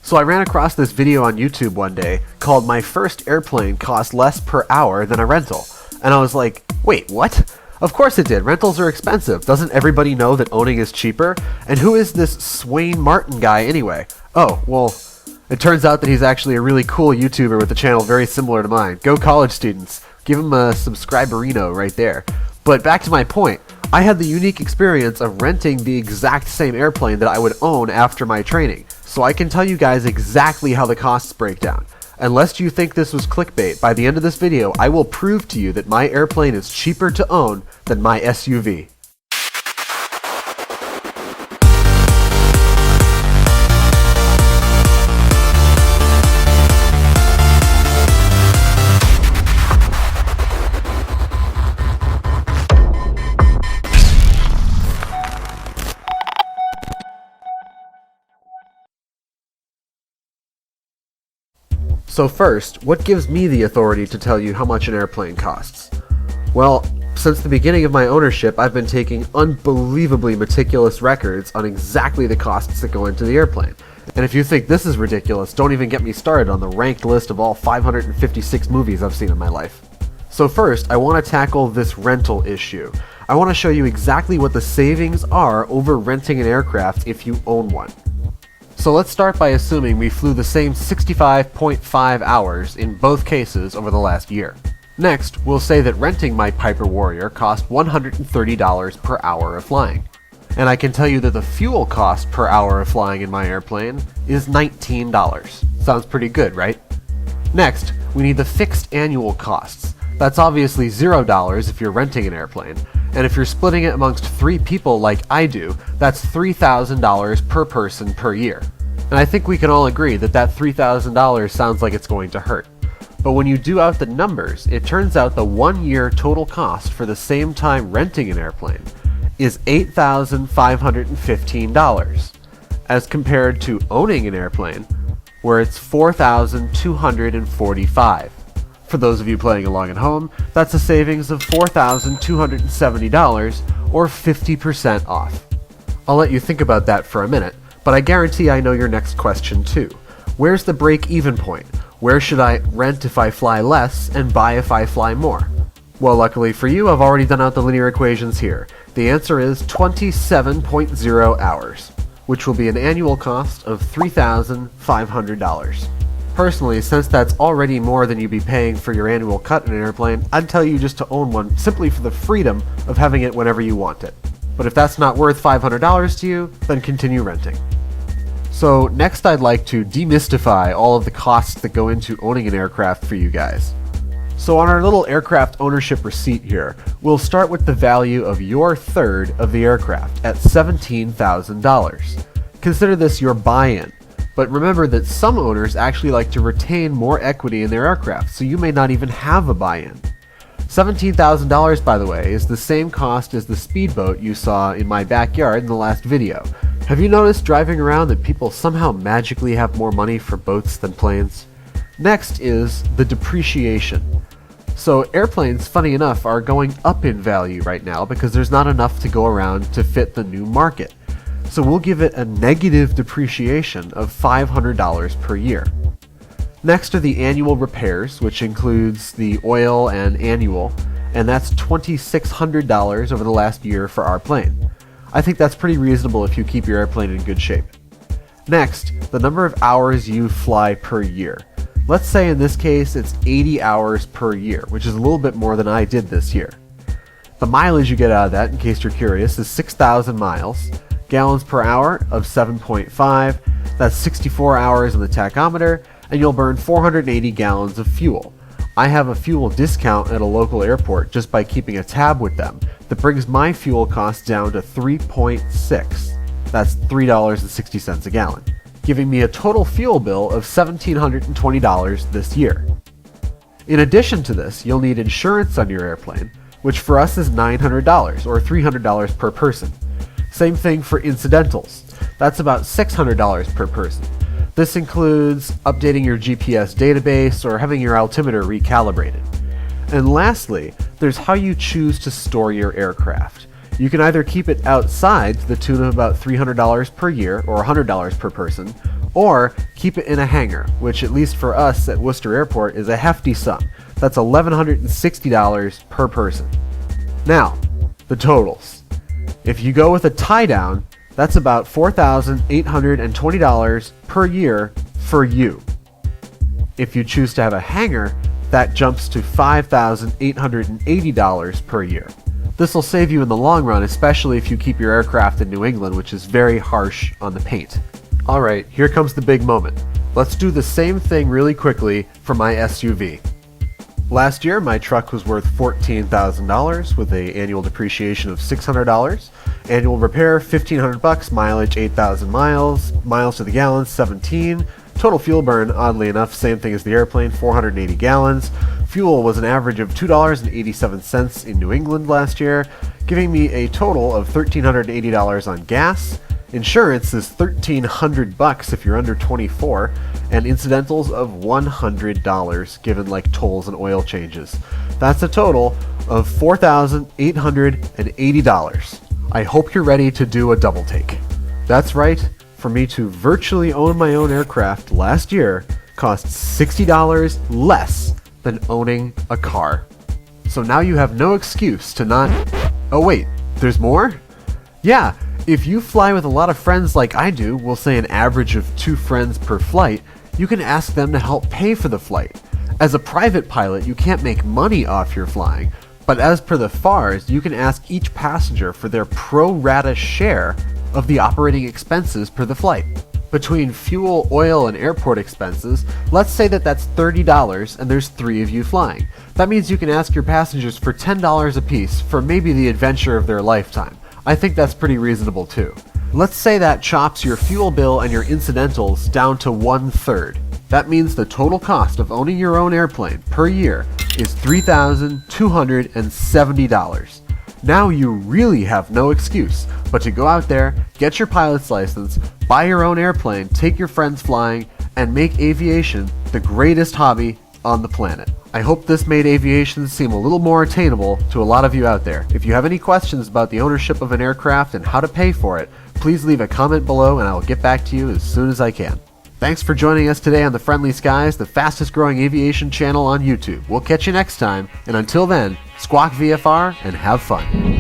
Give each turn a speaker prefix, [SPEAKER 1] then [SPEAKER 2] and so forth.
[SPEAKER 1] So I ran across this video on YouTube one day called "My First Airplane Cost Less Per Hour Than a Rental." And I was like, wait, what? Of course it did. Rentals are expensive. Doesn't everybody know that owning is cheaper? And who is this Swain Martin guy anyway? Oh, well, it turns out that he's actually a really cool YouTuber with a channel very similar to mine. Go college students. Give him a subscriberino right there. But back to my point. I had the unique experience of renting the exact same airplane that I would own after my training. So I can tell you guys exactly how the costs break down. And lest you think this was clickbait, by the end of this video, I will prove to you that my airplane is cheaper to own than my SUV. So first, what gives me the authority to tell you how much an airplane costs? Well, since the beginning of my ownership, I've been taking unbelievably meticulous records on exactly the costs that go into the airplane. And if you think this is ridiculous, don't even get me started on the ranked list of all 556 movies I've seen in my life. So first, I want to tackle this rental issue. I want to show you exactly what the savings are over renting an aircraft if you own one. So let's start by assuming we flew the same 65.5 hours in both cases over the last year. Next, we'll say that renting my Piper Warrior cost $130 per hour of flying. And I can tell you that the fuel cost per hour of flying in my airplane is $19. Sounds pretty good, right? Next, we need the fixed annual costs. That's obviously $0 if you're renting an airplane. And if you're splitting it amongst 3 people like I do, that's $3,000 per person per year. And I think we can all agree that that $3,000 sounds like it's going to hurt. But when you do out the numbers, it turns out the 1-year total cost for the same time renting an airplane is $8,515, as compared to owning an airplane, where it's $4,245. For those of you playing along at home, that's a savings of $4,270, or 50% off. I'll let you think about that for a minute, but I guarantee I know your next question too. Where's the break-even point? Where should I rent if I fly less and buy if I fly more? Well, luckily for you, I've already done out the linear equations here. The answer is 27.0 hours, which will be an annual cost of $3,500. Personally, since that's already more than you'd be paying for your annual cut in an airplane, I'd tell you just to own one simply for the freedom of having it whenever you want it. But if that's not worth $500 to you, then continue renting. So next I'd like to demystify all of the costs that go into owning an aircraft for you guys. So on our little aircraft ownership receipt here, we'll start with the value of your third of the aircraft at $17,000. Consider this your buy-in. But remember that some owners actually like to retain more equity in their aircraft, so you may not even have a buy-in. $17,000, by the way, is the same cost as the speedboat you saw in my backyard in the last video. Have you noticed driving around that people somehow magically have more money for boats than planes? Next is the depreciation. So airplanes, funny enough, are going up in value right now because there's not enough to go around to fit the new market. So we'll give it a negative depreciation of $500 per year. Next are the annual repairs, which includes the oil and annual, and that's $2,600 over the last year for our plane. I think that's pretty reasonable if you keep your airplane in good shape. Next, the number of hours you fly per year. Let's say in this case it's 80 hours per year, which is a little bit more than I did this year. The mileage you get out of that, in case you're curious, is 6,000 miles. Gallons per hour of 7.5, that's 64 hours on the tachometer, and you'll burn 480 gallons of fuel. I have a fuel discount at a local airport just by keeping a tab with them that brings my fuel cost down to 3.6. That's $3.60 a gallon, giving me a total fuel bill of $1,720 this year. In addition to this, you'll need insurance on your airplane, which for us is $900 or $300 per person. Same thing for incidentals. That's about $600 per person. This includes updating your GPS database or having your altimeter recalibrated. And lastly, there's how you choose to store your aircraft. You can either keep it outside to the tune of about $300 per year or $100 per person, or keep it in a hangar, which at least for us at Worcester Airport is a hefty sum. That's $1,160 per person. Now, the totals. If you go with a tie-down, that's about $4,820 per year for you. If you choose to have a hangar, that jumps to $5,880 per year. This will save you in the long run, especially if you keep your aircraft in New England, which is very harsh on the paint. Alright, here comes the big moment. Let's do the same thing really quickly for my SUV. Last year, my truck was worth $14,000 with an annual depreciation of $600, annual repair $1,500, mileage 8,000 miles, miles to the gallon 17, total fuel burn, oddly enough, same thing as the airplane, 480 gallons. Fuel was an average of $2.87 in New England last year, giving me a total of $1,380 on gas. Insurance is $1,300 if you're under 24, and incidentals of $100 given like tolls and oil changes. That's a total of $4,880. I hope you're ready to do a double take. That's right, for me to virtually own my own aircraft last year cost $60 less than owning a car. So now you have no excuse to not... Oh wait, there's more? Yeah, if you fly with a lot of friends like I do, we'll say an average of 2 friends per flight, you can ask them to help pay for the flight. As a private pilot, you can't make money off your flying, but as per the FARs, you can ask each passenger for their pro rata share of the operating expenses per the flight. Between fuel, oil, and airport expenses, let's say that that's $30 and there's 3 of you flying. That means you can ask your passengers for $10 apiece for maybe the adventure of their lifetime. I think that's pretty reasonable too. Let's say that chops your fuel bill and your incidentals down to 1/3. That means the total cost of owning your own airplane per year is $3,270. Now you really have no excuse but to go out there, get your pilot's license, buy your own airplane, take your friends flying, and make aviation the greatest hobby on the planet. I hope this made aviation seem a little more attainable to a lot of you out there. If you have any questions about the ownership of an aircraft and how to pay for it, please leave a comment below and I will get back to you as soon as I can. Thanks for joining us today on The Friendly Skies, the fastest growing aviation channel on YouTube. We'll catch you next time, and until then, squawk VFR and have fun.